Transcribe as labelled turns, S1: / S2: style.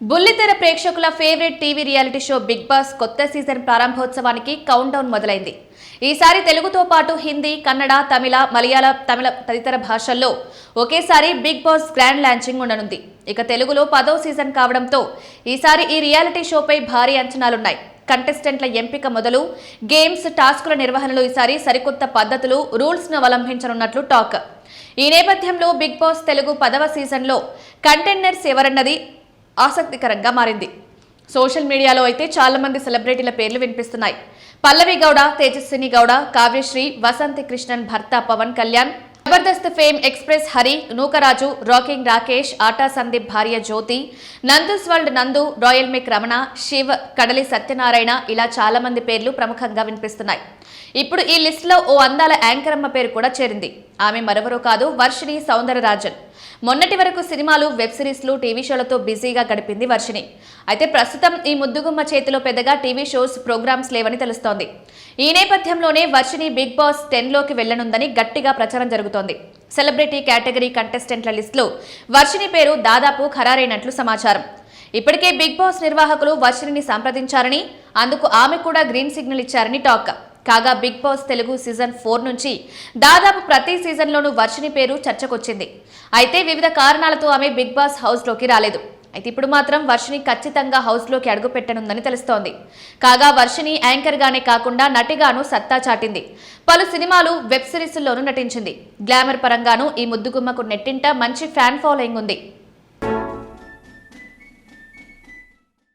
S1: బుల్లితెర ప్రేక్షకుల favourite TV reality show Bigg Boss కొత్త సీజన్ ప్రారంభోత్సవానికి కౌంట్ డౌన్ మొదలైంది. ఈసారి తెలుగుతో పాటు హిందీ, కన్నడ, తమిళ, తమిళ తదితర భాషల్లో ఒకేసారి బిగ్ బాస్ గ్రాండ్ లాంచింగ్ ఉండనుంది. ఇక తెలుగులో 10వ సీజన్ కావడంతో ఈసారి ఈ రియాలిటీ షోపై భారీ అంచనాలున్నాయి. కంటెస్టెంట్ల ఎంపిక మొదలు గేమ్స్, టాస్కుల నిర్వహణలో ఈసారి సరికొత్త పద్ధతులు, రూల్స్ ను అవలంబించనున్నట్లు టాక్. ఈ నేపథ్యంలో బిగ్ బాస్ తెలుగు 10వ సీజన్లో కంటెండర్స్ ఎవరన్నది ఆసక్తికరంగా మారింది. సోషల్ మీడియాలో అయితే చాలా మంది సెలబ్రిటీల పేర్లు వినిపిస్తున్నాయి. పల్లవి గౌడ, తేజస్విని గౌడ, కావ్యశ్రీ, వసంతి కృష్ణన్ భర్త Pawan Kalyan, Jabardasth fame express Hari, Nookaraju, rocking Rakesh, Aata Sandeep భార్య Jyothi, Nandu's world Nandu, royal make Ramana, Shiv, Kadali Satyanarayana ఇలా చాలా మంది పేర్లు ప్రముఖంగా వినిపిస్తున్నాయి. ఇప్పుడు ఈ లిస్టులో ఓ అందాల యాంకరమ్మ పేరు కూడా చేరింది. ఆమె మరెవరో కాదు, వర్షిణి సౌందరరాజన్. మొన్నటి వరకు సినిమాలు, వెబ్ సిరీస్లు, టీవీ షోలతో బిజీగా గడిపింది వర్షిణి. అయితే ప్రస్తుతం ఈ ముద్దుగుమ్మ చేతిలో పెద్దగా టీవీ షోస్, ప్రోగ్రామ్స్ లేవని తెలుస్తోంది. ఈ నేపథ్యంలోనే వర్షిణి బిగ్ బాస్ 10లోకి వెళ్లనుందని గట్టిగా ప్రచారం జరుగుతోంది. సెలబ్రిటీ కేటగిరీ కంటెస్టెంట్ల లిస్టులో వర్షిణి పేరు దాదాపు ఖరారైనట్లు సమాచారం. ఇప్పటికే బిగ్ బాస్ నిర్వాహకులు వర్షిణిని సంప్రదించారని, అందుకు ఆమె కూడా గ్రీన్ సిగ్నల్ ఇచ్చారని టాక్. కాగా బిగ్ బాస్ తెలుగు సీజన్ 4 నుంచి దాదాపు ప్రతి సీజన్లోనూ వర్షిణి పేరు చర్చకొచ్చింది. అయితే వివిధ కారణాలతో ఆమె బిగ్ బాస్ హౌస్లోకి రాలేదు. అయితే ఇప్పుడు మాత్రం వర్షిణి ఖచ్చితంగా హౌస్లోకి అడుగుపెట్టనుందని తెలుస్తోంది. కాగా వర్షిణి యాంకర్గానే కాకుండా నటిగాను సత్తా చాటింది. పలు సినిమాలు, వెబ్ సిరీస్ల్లోనూ నటించింది. గ్లామర్ పరంగానూ ఈ ముద్దుగుమ్మకు నెట్టింట మంచి ఫ్యాన్ ఫాలోయింగ్ ఉంది.